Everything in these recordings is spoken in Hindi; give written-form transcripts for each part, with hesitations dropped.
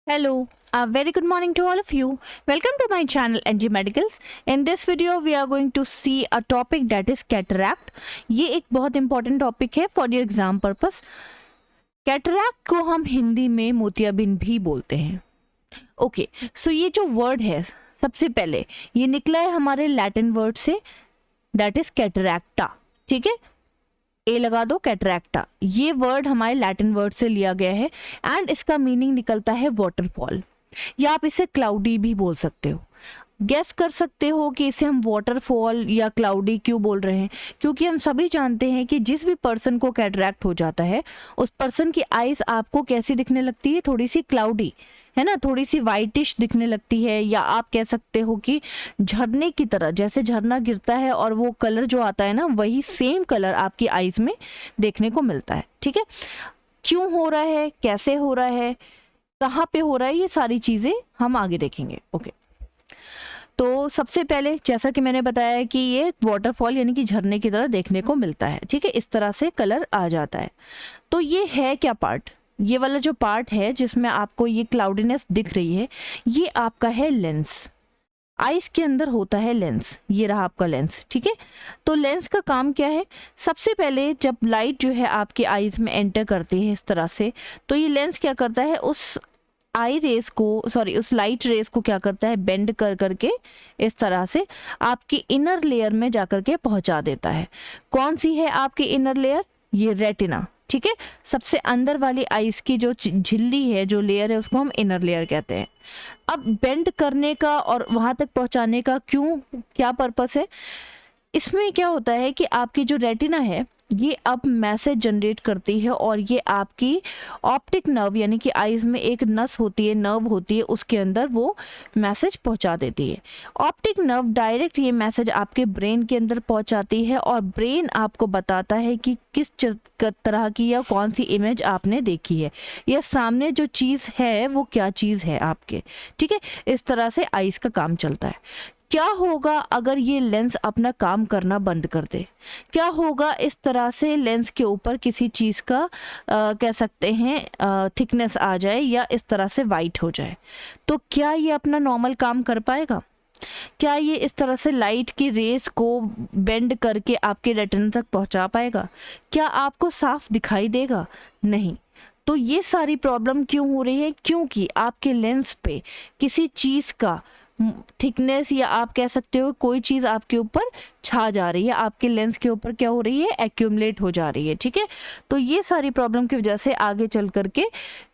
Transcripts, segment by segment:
Hello, a very good morning to all of you. Welcome to my channel NG Medicals. In this video, we are going to see a topic that is cataract. ये एक बहुत important topic है for your exam purpose. Cataract को हम हिंदी में मोतियाबिंद भी बोलते हैं. Okay, so ये जो word है, सबसे पहले ये निकला है हमारे लैटिन वर्ड से, that is cataracta. ठीक है, ए लगा दो, कैटरैक्टा. ये वर्ड हमारे लैटिन वर्ड से लिया गया है एंड इसका मीनिंग निकलता है वाटरफॉल, या आप इसे क्लाउडी भी बोल सकते हो. गेस कर सकते हो कि इसे हम वाटरफॉल या क्लाउडी क्यों बोल रहे हैं, क्योंकि हम सभी जानते हैं कि जिस भी पर्सन को कैटरैक्ट हो जाता है उस पर्सन की आईज आपको कैसी दिखने लगती है, थोड़ी सी क्लाउडी, है ना, थोड़ी सी वाइटिश दिखने लगती है, या आप कह सकते हो कि झरने की तरह, जैसे झरना गिरता है और वो कलर जो आता है ना, वही सेम कलर आपकी आईज में देखने को मिलता है. ठीक है, क्यों हो रहा है, कैसे हो रहा है, कहाँ पे हो रहा है, ये सारी चीज़ें हम आगे देखेंगे. ओके, तो सबसे पहले जैसा कि मैंने बताया कि ये वाटरफॉल यानी कि झरने की तरह देखने को मिलता है. ठीक है, इस तरह से कलर आ जाता है. तो ये है क्या पार्ट, ये वाला जो पार्ट है जिसमें आपको ये क्लाउडीनेस दिख रही है, ये आपका है लेंस. आइस के अंदर होता है लेंस, ये रहा आपका लेंस. ठीक है, तो लेंस का काम क्या है, सबसे पहले जब लाइट जो है आपकी आइज में एंटर करती है इस तरह से, तो ये लेंस क्या करता है, उस उस लाइट रेस को क्या करता है, बेंड कर करके इस तरह से आपकी इनर लेयर में जाकर के पहुंचा देता है. कौन सी है आपकी इनर लेयर, ये रेटिना. ठीक है, सबसे अंदर वाली आइस की जो झिल्ली है, जो लेयर है, उसको हम इनर लेयर कहते हैं. अब बेंड करने का और वहां तक पहुंचाने का क्या पर्पस है, इसमें क्या होता है कि आपकी जो रेटिना है ये अब मैसेज जनरेट करती है और ये आपकी ऑप्टिक नर्व यानी कि आइज में एक नस होती है, नर्व होती है, उसके अंदर वो मैसेज पहुंचा देती है. ऑप्टिक नर्व डायरेक्ट ये मैसेज आपके ब्रेन के अंदर पहुंचाती है और ब्रेन आपको बताता है कि किस तरह की या कौन सी इमेज आपने देखी है, या सामने जो चीज़ है वो क्या चीज़ है आपके. ठीक है, इस तरह से आइज का काम चलता है. क्या होगा अगर ये लेंस अपना काम करना बंद कर दे, क्या होगा इस तरह से लेंस के ऊपर किसी चीज़ का कह सकते हैं थिकनेस आ जाए या इस तरह से वाइट हो जाए, तो क्या ये अपना नॉर्मल काम कर पाएगा, क्या ये इस तरह से लाइट की रेस को बेंड करके आपके रेटिना तक पहुंचा पाएगा, क्या आपको साफ दिखाई देगा, नहीं. तो ये सारी प्रॉब्लम क्यों हो रही है, क्योंकि आपके लेंस पे किसी चीज़ का थिकनेस या आप कह सकते हो कोई चीज़ आपके ऊपर छा जा रही है, आपके लेंस के ऊपर क्या हो रही है, एक्यूमुलेट हो जा रही है. ठीक है, तो ये सारी प्रॉब्लम की वजह से आगे चल करके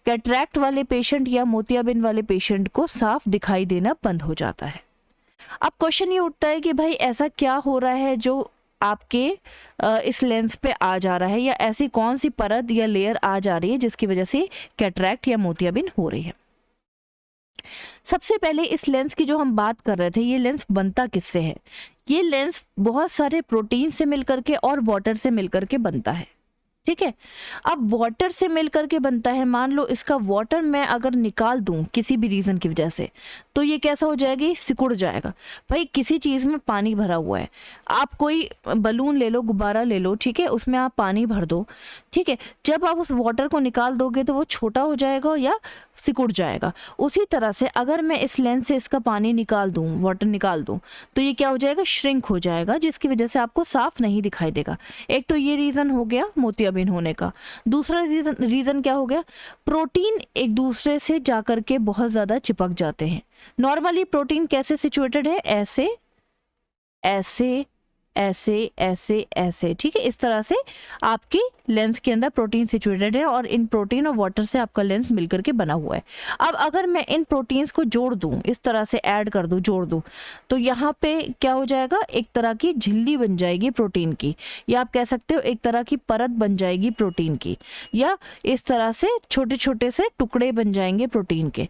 कैटरैक्ट वाले पेशेंट या मोतियाबिंद वाले पेशेंट को साफ दिखाई देना बंद हो जाता है. अब क्वेश्चन ये उठता है कि भाई ऐसा क्या हो रहा है जो आपके इस लेंस पे आ जा रहा है, या ऐसी कौन सी परत या लेयर आ जा रही है जिसकी वजह से कैटरैक्ट या मोतियाबिंद हो रही है. सबसे पहले इस लेंस की जो हम बात कर रहे थे, ये लेंस बनता किससे है, ये लेंस बहुत सारे प्रोटीन से मिलकर के और वाटर से मिलकर के बनता है. ठीक है, अब वाटर से मिलकर के बनता है, मान लो इसका वाटर मैं अगर निकाल दूं किसी भी रीज़न की वजह से, तो ये कैसा हो जाएगी, सिकुड़ जाएगा. भाई किसी चीज़ में पानी भरा हुआ है, आप कोई बलून ले लो, गुब्बारा ले लो, ठीक है, उसमें आप पानी भर दो. ठीक है, जब आप उस वाटर को निकाल दोगे तो वो छोटा हो जाएगा या सिकुड़ जाएगा. उसी तरह से अगर मैं इस लेंस से इसका पानी निकाल दूं, वाटर निकाल दूं, तो ये क्या हो जाएगा, श्रिंक हो जाएगा, जिसकी वजह से आपको साफ नहीं दिखाई देगा. एक तो ये रीज़न हो गया मोतियाबिंद होने का. दूसरा रीजन क्या हो गया, प्रोटीन एक दूसरे से जाकर के बहुत ज्यादा चिपक जाते हैं. नॉर्मली प्रोटीन कैसे सिचुएटेड है, ऐसे ऐसे ऐसे ऐसे ऐसे. ठीक है, इस तरह से आपकी लेंस के अंदर प्रोटीन सिचुएटेड है और इन प्रोटीन और वाटर से आपका लेंस मिलकर के बना हुआ है. अब अगर मैं इन प्रोटीन्स को जोड़ दूं, इस तरह से ऐड कर दूं, जोड़ दूं, तो यहाँ पे क्या हो जाएगा, एक तरह की झिल्ली बन जाएगी प्रोटीन की, या आप कह सकते हो एक तरह की परत बन जाएगी प्रोटीन की, या इस तरह से छोटे छोटे से टुकड़े बन जाएंगे प्रोटीन के,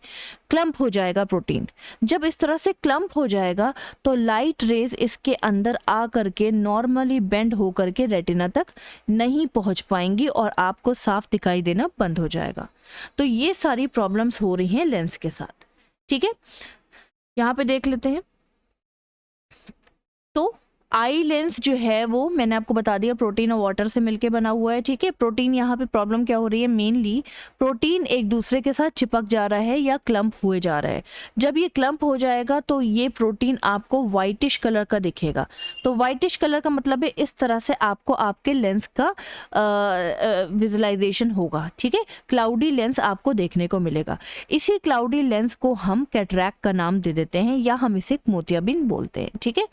क्लम्प हो जाएगा प्रोटीन. जब इस तरह से क्लम्प हो जाएगा तो लाइट रेज इसके अंदर आ करके नॉर्मली बेंड हो करके रेटिना तक नहीं पहुंच पाएंगी और आपको साफ दिखाई देना बंद हो जाएगा. तो ये सारी प्रॉब्लम्स हो रही हैं लेंस के साथ. ठीक है, यहाँ पे देख लेते हैं. तो आई लेंस जो है वो मैंने आपको बता दिया प्रोटीन और वाटर से मिलके बना हुआ है, ठीक है। प्रोटीन, यहाँ पे प्रॉब्लम क्या हो रही है, मेनली प्रोटीन एक दूसरे के साथ चिपक जा रहा है या क्लम्प हुए जा रहा है। जब ये क्लम्प हो जाएगा तो ये प्रोटीन आपको वाइटिश कलर का दिखेगा। तो वाइटिश कलर का मतलब है इस तरह से आपको आपके लेंस का विजुलाइजेशन होगा, ठीक है। क्लाउडी लेंस आपको देखने को मिलेगा। इसी क्लाउडी लेंस को हम कैटरैक्ट का नाम दे देते हैं या हम इसे मोतियाबिंद बोलते हैं, ठीक है।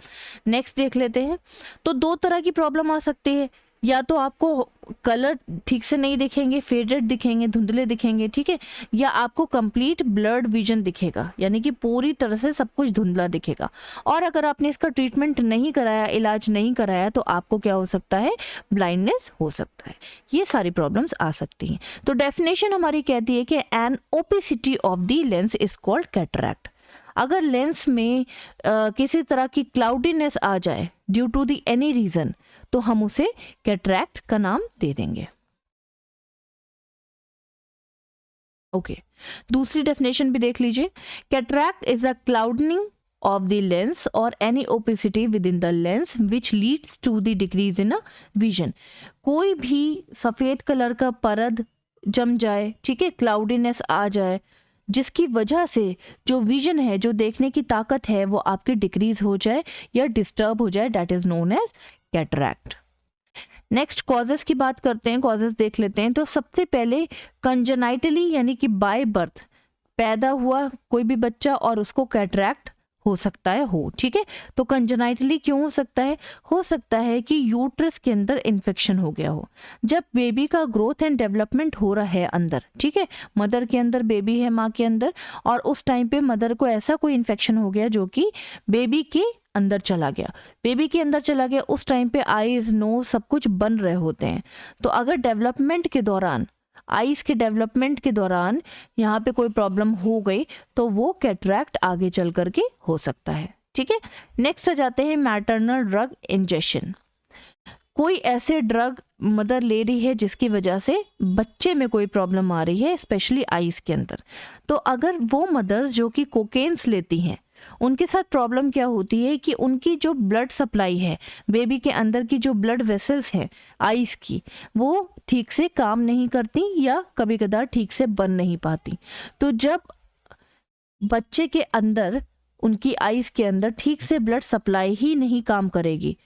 नेक्स्ट देख लेते हैं। तो दो तरह की प्रॉब्लम आ सकती है, या तो आपको कलर ठीक से नहीं दिखेंगे, फेडेड दिखेंगे, धुंधले दिखेंगे, ठीक है, या आपको कंप्लीट ब्लर्ड विजन दिखेगा, यानी कि पूरी तरह से सब कुछ धुंधला दिखेगा। और अगर आपने इसका ट्रीटमेंट नहीं कराया, इलाज नहीं कराया, तो आपको क्या हो सकता है, ब्लाइंडनेस हो सकता है। ये सारी प्रॉब्लम्स आ सकती हैं। तो डेफिनेशन हमारी कहती है कि an opacity of the lens is called cataract. अगर लेंस में किसी तरह की क्लाउडीनेस आ जाए due to the any reason, तो हम उसे कैटरैक्ट का नाम दे देंगे। ओके, दूसरी डेफिनेशन भी देख लीजिए। Cataract is a clouding of the lens or any opacity within the lens which leads to the decrease in a vision। कोई भी सफ़ेद कलर का परद जम जाए, ठीक है, क्लाउडीनेस आ जाए, जिसकी वजह से जो विजन है, जो देखने की ताकत है, वो आपकी डिक्रीज हो जाए या डिस्टर्ब हो जाए, that is known as cataract. Next causes की बात करते हैं, कॉजेस देख लेते हैं। तो सबसे पहले कंजेनाइटली यानी कि बाय बर्थ पैदा हुआ कोई भी बच्चा और उसको कैटरैक्ट हो सकता है, ठीक है। तो कंजेनाइटली क्यों हो सकता है? हो सकता है कि यूट्रस के अंदर इन्फेक्शन हो गया हो। जब बेबी का ग्रोथ एंड डेवलपमेंट हो रहा है अंदर, ठीक है, मदर के अंदर बेबी है, माँ के अंदर, और उस टाइम पे मदर को ऐसा कोई इन्फेक्शन हो गया जो कि बेबी के अंदर चला गया, बेबी के अंदर चला गया, उस टाइम पे आईज, नोज सब कुछ बन रहे होते हैं। तो अगर डेवलपमेंट के दौरान, आईज के डेवलपमेंट के दौरान यहाँ पे कोई प्रॉब्लम हो गई, तो वो कैटरैक्ट आगे चल करके हो सकता है, ठीक है। नेक्स्ट आ जाते हैं मैटरनल ड्रग इंजेक्शन। कोई ऐसे ड्रग मदर ले रही है जिसकी वजह से बच्चे में कोई प्रॉब्लम आ रही है, स्पेशली आईज के अंदर। तो अगर वो मदर जो कि कोकेन्स लेती हैं, उनके साथ प्रॉब्लम क्या होती है कि उनकी जो ब्लड सप्लाई है, बेबी के अंदर की जो ब्लड वेसल्स है आईज की, वो ठीक से काम नहीं करती या कभी कदार ठीक से बन नहीं पाती। तो जब बच्चे के अंदर, उनकी आईज के अंदर ठीक से ब्लड सप्लाई ही नहीं काम करेगी,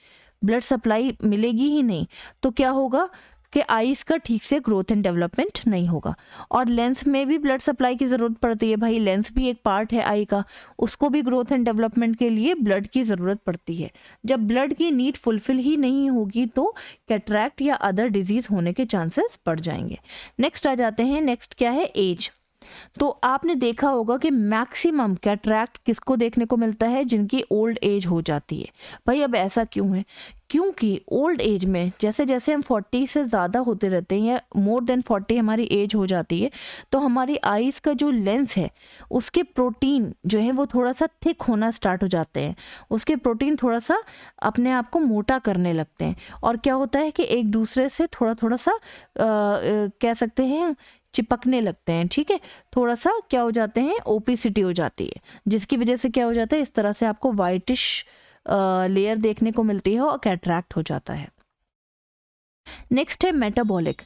ब्लड सप्लाई मिलेगी ही नहीं, तो क्या होगा कि आईज का ठीक से ग्रोथ एंड डेवलपमेंट नहीं होगा। और लेंस में भी ब्लड सप्लाई की ज़रूरत पड़ती है भाई, लेंस भी एक पार्ट है आई का, उसको भी ग्रोथ एंड डेवलपमेंट के लिए ब्लड की ज़रूरत पड़ती है। जब ब्लड की नीड फुलफिल ही नहीं होगी तो कैटरैक्ट या अदर डिजीज़ होने के चांसेस बढ़ जाएंगे। नेक्स्ट आ जाते हैं, नेक्स्ट क्या है, एज। तो आपने देखा होगा कि मैक्सिमम कैटरैक्ट किसको देखने को मिलता है, जिनकी ओल्ड एज हो जाती है। भाई अब ऐसा क्यों है? क्योंकि ओल्ड एज में जैसे जैसे हम 40 से ज़्यादा होते रहते हैं या मोर देन 40 हमारी एज हो जाती है, तो हमारी आईज़ का जो लेंस है उसके प्रोटीन जो है वो थोड़ा सा थिक होना स्टार्ट हो जाते हैं, उसके प्रोटीन थोड़ा सा अपने आप को मोटा करने लगते हैं, और क्या होता है कि एक दूसरे से थोड़ा थोड़ा सा कह सकते हैं चिपकने लगते हैं, ठीक है। थोड़ा सा क्या हो जाते हैं, ओपेसिटी हो जाती है, जिसकी वजह से क्या हो जाता है, इस तरह से आपको वाइटिश लेयर देखने को मिलती है और कैटरैक्ट हो जाता है। नेक्स्ट है मेटाबॉलिक।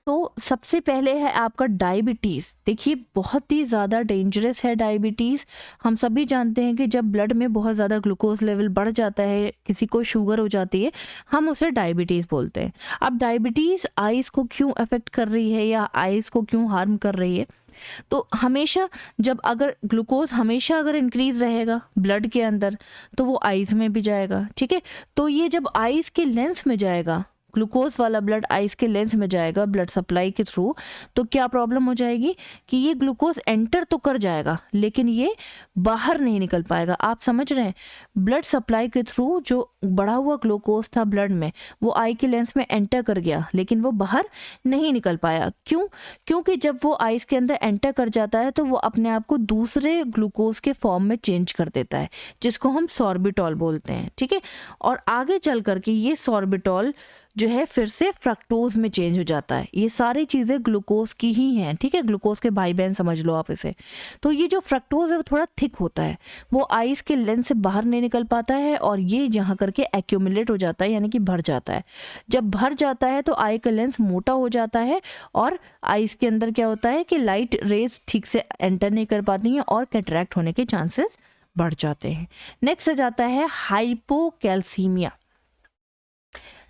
तो सबसे पहले है आपका डायबिटीज़। देखिए बहुत ही ज़्यादा डेंजरस है डायबिटीज़। हम सभी जानते हैं कि जब ब्लड में बहुत ज़्यादा ग्लूकोज लेवल बढ़ जाता है, किसी को शुगर हो जाती है, हम उसे डायबिटीज़ बोलते हैं। अब डायबिटीज़ आइज़ को क्यों अफेक्ट कर रही है या आइज़ को क्यों हार्म कर रही है? तो हमेशा जब अगर ग्लूकोज हमेशा अगर इंक्रीज रहेगा ब्लड के अंदर, तो वो आइज़ में भी जाएगा, ठीक है। तो ये जब आइज़ के लेंस में जाएगा, ग्लूकोज वाला ब्लड आइज़ के लेंस में जाएगा ब्लड सप्लाई के थ्रू, तो क्या प्रॉब्लम हो जाएगी कि ये ग्लूकोज एंटर तो कर जाएगा लेकिन ये बाहर नहीं निकल पाएगा। आप समझ रहे हैं, ब्लड सप्लाई के थ्रू जो बढ़ा हुआ ग्लूकोज था ब्लड में, वो आई के लेंस में एंटर कर गया लेकिन वो बाहर नहीं निकल पाया। क्यों? क्योंकि जब वो आइज़ के अंदर एंटर कर जाता है तो वो अपने आप को दूसरे ग्लूकोज के फॉर्म में चेंज कर देता है, जिसको हम सॉर्बिटॉल बोलते हैं, ठीक है। और आगे चल करके ये सॉर्बिटॉल जो है फिर से फ्रक्टोज में चेंज हो जाता है। ये सारी चीज़ें ग्लूकोज की ही हैं, ठीक है, ग्लूकोज के भाई बहन समझ लो आप इसे। तो ये जो फ्रक्टोज है वो थोड़ा थिक होता है, वो आइस के लेंस से बाहर नहीं निकल पाता है और ये यहाँ करके एक्यूमुलेट हो जाता है, यानी कि भर जाता है। जब भर जाता है तो आई का लेंस मोटा हो जाता है और आइस के अंदर क्या होता है कि लाइट रेज ठीक से एंटर नहीं कर पाती हैं और कैटरैक्ट होने के चांसेस बढ़ जाते हैं। नेक्स्ट आ जाता है हाइपोकैल्सीमिया।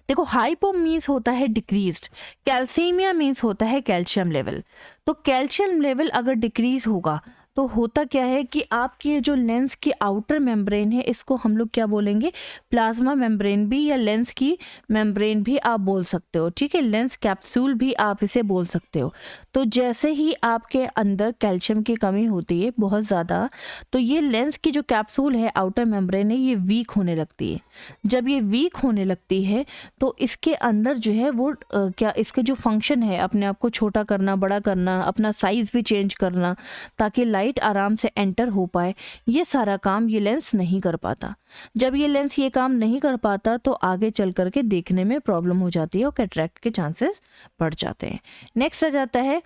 देखो, हाइपो मीन्स होता है डिक्रीज्ड, कैल्सीमिया मीन्स होता है कैल्शियम लेवल। तो कैल्शियम लेवल अगर डिक्रीज होगा तो होता क्या है कि आपके जो लेंस की आउटर मेम्ब्रेन है, इसको हम लोग क्या बोलेंगे, प्लाज्मा मेम्ब्रेन भी या लेंस की मेम्ब्रेन भी आप बोल सकते हो, ठीक है, लेंस कैप्सूल भी आप इसे बोल सकते हो। तो जैसे ही आपके अंदर कैल्शियम की कमी होती है बहुत ज़्यादा, तो ये लेंस की जो कैप्सूल है, आउटर मेम्ब्रेन है, ये वीक होने लगती है। जब ये वीक होने लगती है तो इसके अंदर जो है वो क्या, इसके जो फंक्शन है, अपने आप को छोटा करना, बड़ा करना, अपना साइज भी चेंज करना ताकि लाइट आराम से एंटर हो पाए, ये सारा काम ये लेंस नहीं कर पाता। जब ये लेंस ये काम नहीं कर पाता तो आगे चल करके देखने में प्रॉब्लम हो जाती है और कैटरैक्ट के चांसेस बढ़ जाते हैं। नेक्स्ट आ जाता है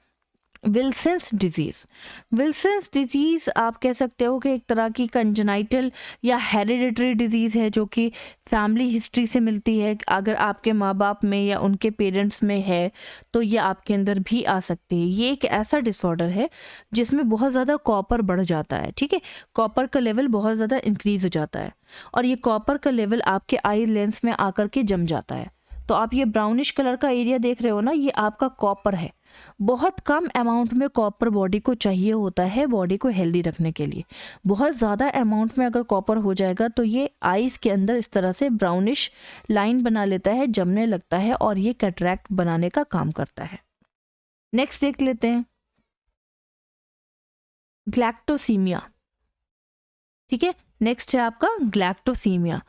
विल्सन्स डिजीज़। विल्सन्स डिजीज़ आप कह सकते हो कि एक तरह की कंजेनाइटल या हेरिडिटरी डिजीज़ है जो कि फैमिली हिस्ट्री से मिलती है। अगर आपके माँ बाप में या उनके पेरेंट्स में है तो ये आपके अंदर भी आ सकती है। ये एक ऐसा डिसऑर्डर है जिसमें बहुत ज़्यादा कॉपर बढ़ जाता है, ठीक है, कॉपर का लेवल बहुत ज़्यादा इंक्रीज हो जाता है और ये कॉपर का लेवल आपके आई लेंस में आकर के जम जाता है। तो आप ये ब्राउनिश कलर का एरिया देख रहे हो ना, ये आपका कॉपर है। बहुत कम अमाउंट में कॉपर बॉडी को चाहिए होता है बॉडी को हेल्दी रखने के लिए। बहुत ज़्यादा अमाउंट में अगर कॉपर हो जाएगा तो ये आईज के अंदर इस तरह से ब्राउनिश लाइन बना लेता है, जमने लगता है और ये कैटरैक्ट बनाने का काम करता है। नेक्स्ट देख लेते हैं ग्लैक्टोसीमिया, ठीक है, नेक्स्ट है आपका ग्लैक्टोसीमिया।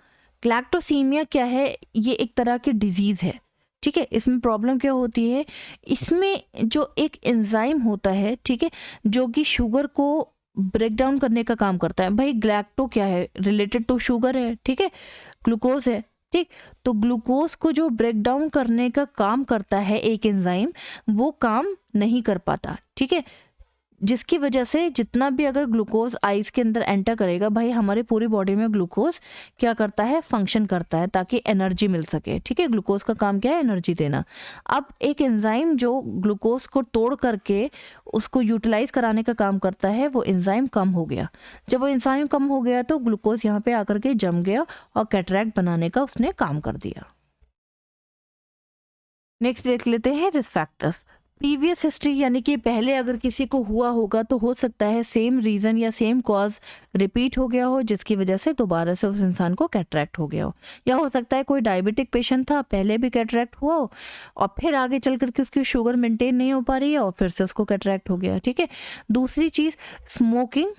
ग्लैक्टोसीमिया क्या है, ये एक तरह की डिजीज़ है, ठीक है। इसमें प्रॉब्लम क्या होती है, इसमें जो एक एंजाइम होता है, ठीक है, जो कि शुगर को ब्रेक डाउन करने का काम करता है। भाई ग्लैक्टो क्या है, रिलेटेड टू शुगर है, ठीक है, ग्लूकोज है, ठीक। तो ग्लूकोज को जो ब्रेक डाउन करने का काम करता है एक एंजाइम, वो काम नहीं कर पाता, ठीक है, जिसकी वजह से जितना भी अगर ग्लूकोज आइस के अंदर एंटर करेगा, भाई हमारे पूरी बॉडी में ग्लूकोज क्या करता है, फंक्शन करता है ताकि एनर्जी मिल सके, ठीक है। ग्लूकोज का काम क्या है, एनर्जी देना। अब एक एंजाइम जो ग्लूकोज को तोड़ करके उसको यूटिलाइज कराने का काम करता है, वो एंजाइम कम हो गया। जब वो एंजाइम कम हो गया तो ग्लूकोज यहाँ पे आकर के जम गया और कैटरैक्ट बनाने का उसने काम कर दिया। नेक्स्ट देख लेते हैं रिस्क फैक्टर्स। प्रीवियस हिस्ट्री, यानी कि पहले अगर किसी को हुआ होगा तो हो सकता है सेम रीज़न या सेम कॉज रिपीट हो गया हो, जिसकी वजह से दोबारा से उस इंसान को कैटरैक्ट हो गया हो। या हो सकता है कोई डायबिटिक पेशेंट था, पहले भी कैटरैक्ट हुआ हो और फिर आगे चल करके उसकी शुगर मेंटेन नहीं हो पा रही है और फिर से उसको कैटरैक्ट हो गया, ठीक है। दूसरी चीज़, स्मोकिंग,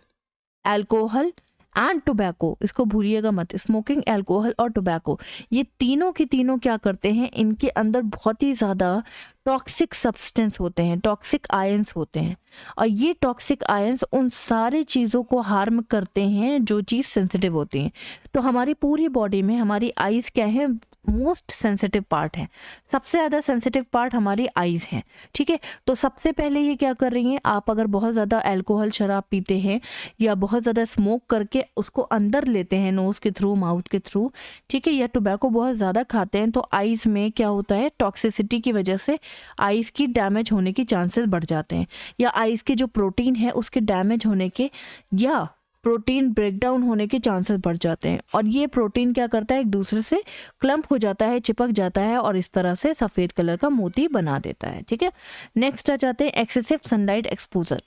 अल्कोहल एंड टोबैको, इसको भूलिएगा मत। स्मोकिंग, अल्कोहल और टोबैको, ये तीनों की तीनों क्या करते हैं, इनके अंदर बहुत ही ज़्यादा टॉक्सिक सब्सटेंस होते हैं, टॉक्सिक आयंस होते हैं और ये टॉक्सिक आयंस उन सारी चीज़ों को हार्म करते हैं जो चीज़ सेंसिटिव होती हैं। तो हमारी पूरी बॉडी में हमारी आइज़ क्या है, मोस्ट सेंसिटिव पार्ट है। सबसे ज़्यादा सेंसिटिव पार्ट हमारी आइज़ हैं, ठीक है। तो सबसे पहले ये क्या कर रही हैं, आप अगर बहुत ज़्यादा अल्कोहल शराब पीते हैं या बहुत ज़्यादा स्मोक करके उसको अंदर लेते हैं नोज़ के थ्रू, माउथ के थ्रू, ठीक है, या टोबैको बहुत ज़्यादा खाते हैं, तो आइज़ में क्या होता है, टॉक्सिसिटी की वजह से आइज़ की डैमेज होने की चांसेस बढ़ जाते हैं, या आइज़ के जो प्रोटीन है उसके डैमेज होने के या प्रोटीन ब्रेकडाउन होने के चांसेस बढ़ जाते हैं। और ये प्रोटीन क्या करता है, एक दूसरे से क्लम्प हो जाता है, चिपक जाता है और इस तरह से सफ़ेद कलर का मोती बना देता है, ठीक है। नेक्स्ट आ जाते हैं एक्सेसिव सनलाइट एक्सपोजर।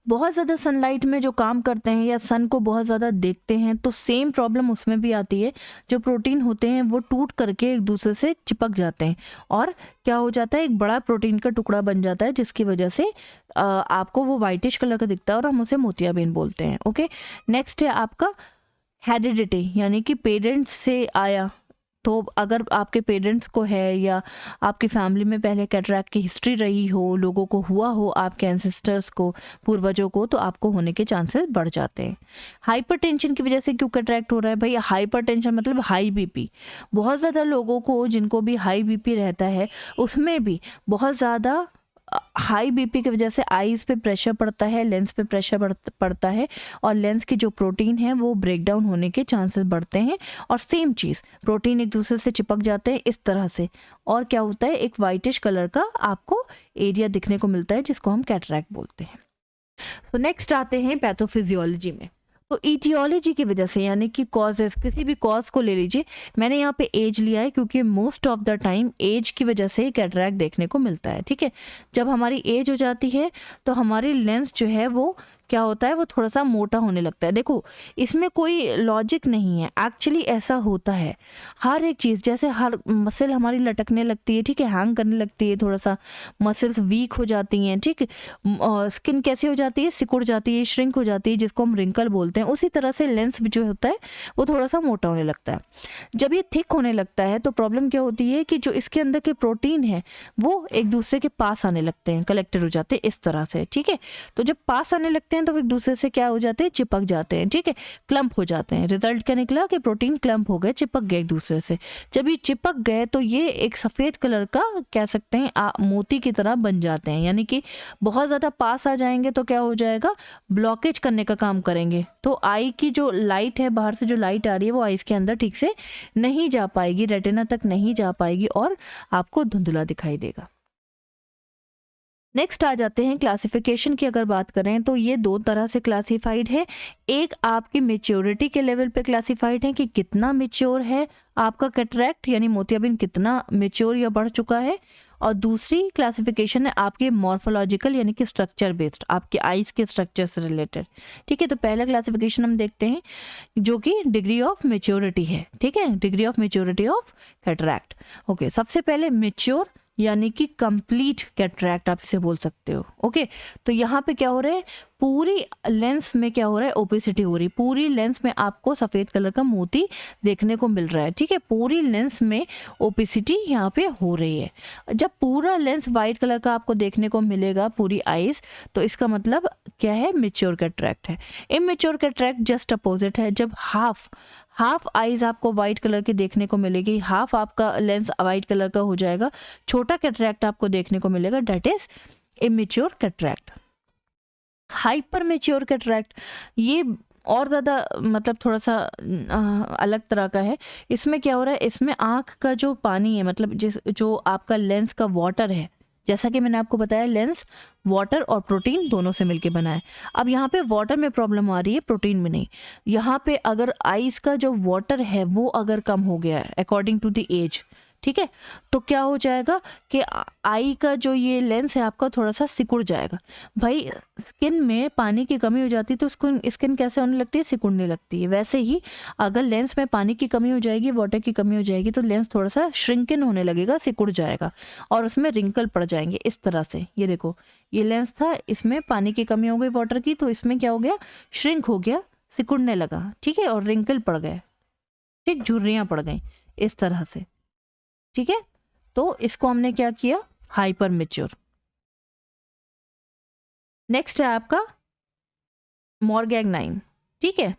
बहुत ज़्यादा सनलाइट में जो काम करते हैं या सन को बहुत ज़्यादा देखते हैं तो सेम प्रॉब्लम उसमें भी आती है। जो प्रोटीन होते हैं वो टूट करके एक दूसरे से चिपक जाते हैं और क्या हो जाता है, एक बड़ा प्रोटीन का टुकड़ा बन जाता है, जिसकी वजह से आपको वो वाइटिश कलर का दिखता है और हम उसे मोतियाबिंद बोलते हैं, ओके। नेक्स्ट है आपका हेरिडिटी, यानी कि पेरेंट्स से आया तो अगर आपके पेरेंट्स को है या आपकी फैमिली में पहले कैटरैक्ट की हिस्ट्री रही हो, लोगों को हुआ हो, आपके एंसेस्टर्स को, पूर्वजों को, तो आपको होने के चांसेस बढ़ जाते हैं। हाइपरटेंशन की वजह से क्यों कैटरैक्ट हो रहा है भाई? हाइपरटेंशन मतलब हाई बीपी। बहुत ज़्यादा लोगों को जिनको भी हाई बीपी रहता है, उसमें भी बहुत ज़्यादा हाई बीपी की वजह से आईज पे प्रेशर पड़ता है, लेंस पे प्रेशर पड़ता है, और लेंस की जो प्रोटीन है वो ब्रेक डाउन होने के चांसेस बढ़ते हैं। और सेम चीज़, प्रोटीन एक दूसरे से चिपक जाते हैं इस तरह से, और क्या होता है, एक वाइटिश कलर का आपको एरिया दिखने को मिलता है, जिसको हम कैटरैक्ट बोलते हैं। सो नेक्स्ट आते हैं पैथोफिजियोलॉजी में। तो ईटियोलॉजी की वजह से, यानी कि कॉजेस, किसी भी कॉज को ले लीजिए, मैंने यहाँ पे एज लिया है क्योंकि most of the time age की वजह से कैटरैक्ट देखने को मिलता है। ठीक है, जब हमारी एज हो जाती है तो हमारी लेंस जो है वो क्या होता है, वो थोड़ा सा मोटा होने लगता है। देखो, इसमें कोई लॉजिक नहीं है, एक्चुअली ऐसा होता है। हर एक चीज़, जैसे हर मसल हमारी लटकने लगती है, ठीक है, हैंग करने लगती है, थोड़ा सा मसल्स वीक हो जाती हैं, ठीक, स्किन कैसे हो जाती है, सिकुड़ जाती है, श्रिंक हो जाती है, जिसको हम रिंकल बोलते हैं। उसी तरह से लेंस जो होता है वो थोड़ा सा मोटा होने लगता है। जब ये थिक होने लगता है तो प्रॉब्लम क्या होती है कि जो इसके अंदर के प्रोटीन है वो एक दूसरे के पास आने लगते हैं, कलेक्टेड हो जाते हैं इस तरह से। ठीक है, तो जब पास आने लगते हैं तो एक दूसरे से क्या हो जाते हैं, चिपक जाते हैं। ठीक है, क्लम्प हो जाते हैं। रिजल्ट क्या निकला कि प्रोटीन क्लम्प हो गए, चिपक गए एक दूसरे से। जब ये चिपक गए तो ये एक सफ़ेद कलर का, कह सकते हैं, मोती की तरह बन जाते हैं। यानी कि बहुत ज़्यादा पास आ जाएंगे तो क्या हो जाएगा, ब्लॉकेज करने का काम करेंगे। तो आई की जो लाइट है, बाहर से जो लाइट आ रही है, वो आइज के अंदर ठीक से नहीं जा पाएगी, रेटिना तक नहीं जा पाएगी, और आपको धुंधला दिखाई देगा। नेक्स्ट आ जाते हैं क्लासिफिकेशन की। अगर बात करें तो ये दो तरह से क्लासिफाइड है। एक आपकी मेच्योरिटी के लेवल पे क्लासिफाइड है कि कितना मेच्योर है आपका कैटरैक्ट, यानी मोतियाबिंद कितना मेच्योर या बढ़ चुका है। और दूसरी क्लासिफिकेशन है आपके मॉर्फोलॉजिकल, यानी कि स्ट्रक्चर बेस्ड, आपके आइज के स्ट्रक्चर से रिलेटेड। ठीक है, तो पहला क्लासिफिकेशन हम देखते हैं जो कि डिग्री ऑफ मेच्योरिटी है। ठीक है, degree of maturity of cataract. Okay, सबसे पहले मेच्योर यानी कि कंप्लीट कैटरैक्ट आप इसे बोल सकते हो। ओके, तो यहाँ पे क्या हो रहा है, पूरी लेंस में क्या हो रहा है, ओपेसिटी हो रही है। पूरी लेंस में आपको सफ़ेद कलर का मोती देखने को मिल रहा है। ठीक है, पूरी लेंस में ओपेसिटी यहाँ पे हो रही है। जब पूरा लेंस वाइट कलर का आपको देखने को मिलेगा, पूरी आइज, तो इसका मतलब क्या है, मेच्योर कैटरैक्ट है। इमेच्योर कैटरैक्ट जस्ट अपोजिट है। जब हाफ आइज आपको वाइट कलर की देखने को मिलेगी, हाफ आपका लेंस वाइट कलर का हो जाएगा, छोटा कैटरैक्ट आपको देखने को मिलेगा, that is immature cataract. Hyper mature cataract, ये और ज़्यादा मतलब थोड़ा सा अलग तरह का है। इसमें क्या हो रहा है, इसमें आँख का जो पानी है, मतलब जो आपका लेंस का वाटर है, जैसा कि मैंने आपको बताया, लेंस वाटर और प्रोटीन दोनों से मिलके बना है। अब यहाँ पे वाटर में प्रॉब्लम आ रही है, प्रोटीन में नहीं। यहाँ पे अगर आइज का जो वाटर है वो अगर कम हो गया है अकॉर्डिंग टू द एज, ठीक है, तो क्या हो जाएगा कि आई का जो ये लेंस है आपका थोड़ा सा सिकुड़ जाएगा। भाई, स्किन में पानी की कमी हो जाती है तो स्किन कैसे होने लगती है, सिकुड़ने लगती है। वैसे ही अगर लेंस में पानी की कमी हो जाएगी, वाटर की कमी हो जाएगी, तो लेंस थोड़ा सा श्रिंकन होने लगेगा, सिकुड़ जाएगा, और उसमें रिंकल पड़ जाएंगे इस तरह से। ये देखो, ये लेंस था, इसमें पानी की कमी हो गई वाटर की, तो इसमें क्या हो गया, श्रिंक हो गया, सिकुड़ने लगा। ठीक है, और रिंकल पड़ गए, ठीक, झुर्रियाँ पड़ गई इस तरह से। ठीक है, तो इसको हमने क्या किया, हाइपर मेच्योर। नेक्स्ट है आपका मॉर्गैग्नाइन। ठीक है,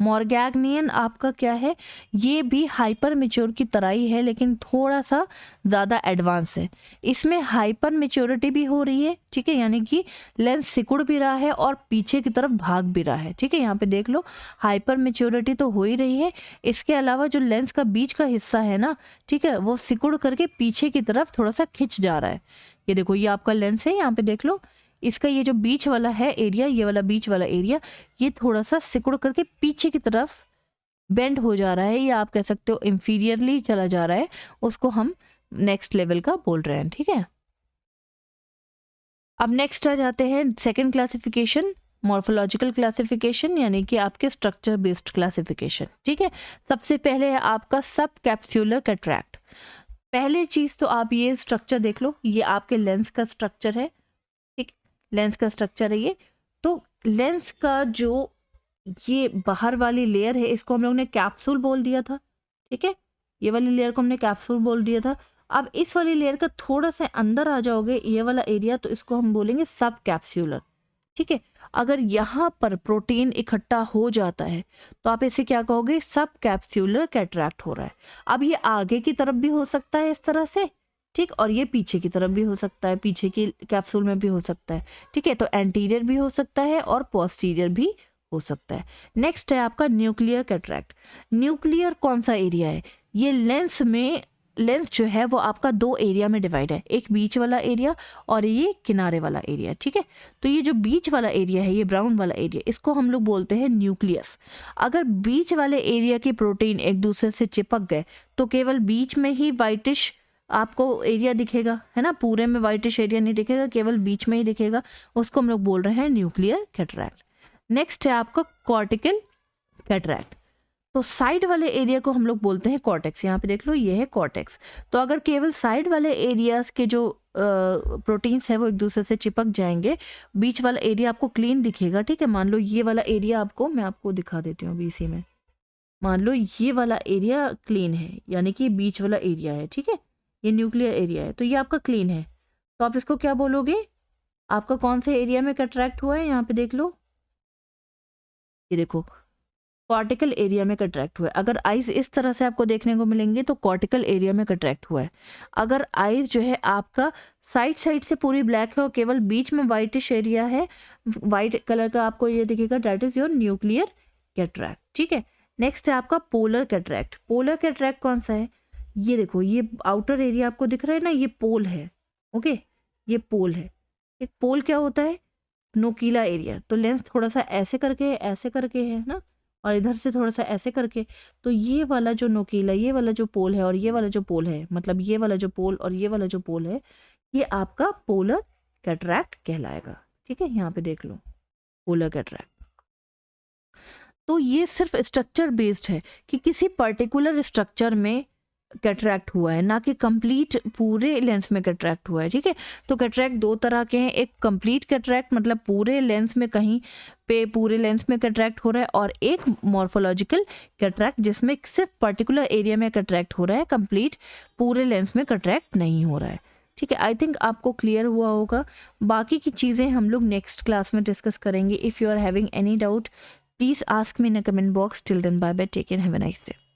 मॉर्गैग्नियन आपका क्या है, ये भी हाइपर मेच्योर की तरह ही है, लेकिन थोड़ा सा ज़्यादा एडवांस है। इसमें हाइपर मेच्योरिटी भी हो रही है। ठीक है, यानी कि लेंस सिकुड़ भी रहा है और पीछे की तरफ भाग भी रहा है। ठीक है, यहाँ पे देख लो, हाइपर मेच्योरिटी तो हो ही रही है, इसके अलावा जो लेंस का बीच का हिस्सा है ना, ठीक है, वो सिकुड़ करके पीछे की तरफ थोड़ा सा खिंच जा रहा है। ये देखो, ये आपका लेंस है, यहाँ पे देख लो, इसका ये जो बीच वाला है एरिया, ये वाला बीच वाला एरिया, ये थोड़ा सा सिकुड़ करके पीछे की तरफ बेंड हो जा रहा है, या आप कह सकते हो इंफीरियरली चला जा रहा है, उसको हम नेक्स्ट लेवल का बोल रहे हैं। ठीक है, अब नेक्स्ट आ जाते हैं सेकंड क्लासिफिकेशन, मॉर्फोलॉजिकल क्लासिफिकेशन, यानी कि आपके स्ट्रक्चर बेस्ड क्लासिफिकेशन। ठीक है, सबसे पहले है आपका सब कैप्सूलर कैटरैक्ट। पहले चीज़ तो आप ये स्ट्रक्चर देख लो, ये आपके लेंस का स्ट्रक्चर है, लेंस का स्ट्रक्चर है ये। तो लेंस का जो ये बाहर वाली लेयर है, इसको हम लोग ने कैप्सूल बोल दिया था। ठीक है, ये वाली लेयर को हमने कैप्सूल बोल दिया था। अब इस वाली लेयर का थोड़ा सा अंदर आ जाओगे ये वाला एरिया, तो इसको हम बोलेंगे सब कैप्सूलर। ठीक है, अगर यहाँ पर प्रोटीन इकट्ठा हो जाता है तो आप इसे क्या कहोगे, सब कैप्सूलर कैटरैक्ट हो रहा है। अब ये आगे की तरफ भी हो सकता है इस तरह से, ठीक, और ये पीछे की तरफ भी हो सकता है, पीछे की कैप्सूल में भी हो सकता है। ठीक है, तो एंटीरियर भी हो सकता है और पोस्टीरियर भी हो सकता है। नेक्स्ट है आपका न्यूक्लियर कैटरैक्ट। न्यूक्लियर कौन सा एरिया है, ये लेंस जो है वो आपका दो एरिया में डिवाइड है, एक बीच वाला एरिया और ये किनारे वाला एरिया। ठीक है, तो ये जो बीच वाला एरिया है, ये ब्राउन वाला एरिया, इसको हम लोग बोलते हैं न्यूक्लियस। अगर बीच वाले एरिया के प्रोटीन एक दूसरे से चिपक गए तो केवल बीच में ही वाइटिश आपको एरिया दिखेगा, है ना, पूरे में वाइटिश एरिया नहीं दिखेगा, केवल बीच में ही दिखेगा, उसको हम लोग बोल रहे हैं न्यूक्लियर कैटरैक्ट। नेक्स्ट है आपका कॉर्टिकल कैटरैक्ट। तो साइड वाले एरिया को हम लोग बोलते हैं कॉर्टेक्स। यहाँ पे देख लो, ये है कॉर्टेक्स। तो अगर केवल साइड वाले एरियाज के जो प्रोटीन्स है वो एक दूसरे से चिपक जाएंगे, बीच वाला एरिया आपको क्लीन दिखेगा। ठीक है, मान लो ये वाला एरिया आपको, मैं आपको दिखा देती हूँ बीसी में, मान लो ये वाला एरिया क्लीन है, यानी कि बीच वाला एरिया है। ठीक है, ये न्यूक्लियर एरिया है, तो ये आपका क्लीन है, तो आप इसको क्या बोलोगे, आपका कौन से एरिया में कट्रैक्ट हुआ है, यहाँ पे देख लो, ये देखो कॉर्टिकल एरिया में कट्रैक्ट हुआ है। अगर आइज इस तरह से आपको देखने को मिलेंगे तो कॉर्टिकल एरिया में कट्रैक्ट हुआ है। अगर आइज जो है आपका साइड से पूरी ब्लैक है और केवल बीच में वाइटिश एरिया है, वाइट कलर का आपको ये दिखेगा, that is your nuclear cataract. ठीक है, नेक्स्ट है आपका पोलर कैटरैक्ट। पोलर कैटरैक्ट कौन सा है, ये देखो, ये आउटर एरिया आपको दिख रहा है ना, ये पोल है। ओके, ये पोल है। एक पोल क्या होता है, नोकीला एरिया। तो लेंस थोड़ा सा ऐसे करके है ना, और इधर से थोड़ा सा ऐसे करके, तो ये वाला जो नोकीला, ये वाला जो पोल है और ये वाला जो पोल है, मतलब ये वाला जो पोल और ये वाला जो पोल है, ये आपका पोलर कैटरैक्ट कहलाएगा। ठीक है, यहाँ पे देख लो, पोलर कैटरैक्ट। तो ये सिर्फ स्ट्रक्चर बेस्ड है कि किसी पर्टिकुलर स्ट्रक्चर में कैटरैक्ट हुआ है, ना कि कंप्लीट पूरे लेंस में कैटरैक्ट हुआ है। ठीक है, तो कैटरैक्ट दो तरह के हैं, एक कंप्लीट कैटरैक्ट मतलब पूरे लेंस में कहीं पे पूरे लेंस में कैटरैक्ट हो रहा है, और एक मॉर्फोलॉजिकल कैटरैक्ट जिसमें सिर्फ पर्टिकुलर एरिया में कैटरैक्ट हो रहा है, कंप्लीट पूरे लेंस में कैटरैक्ट नहीं हो रहा है। ठीक है, आई थिंक आपको क्लियर हुआ होगा। बाकी की चीज़ें हम लोग नेक्स्ट क्लास में डिस्कस करेंगे। If you are having any doubt please ask me in a comment box. Till then bye bye, take care, have a nice day.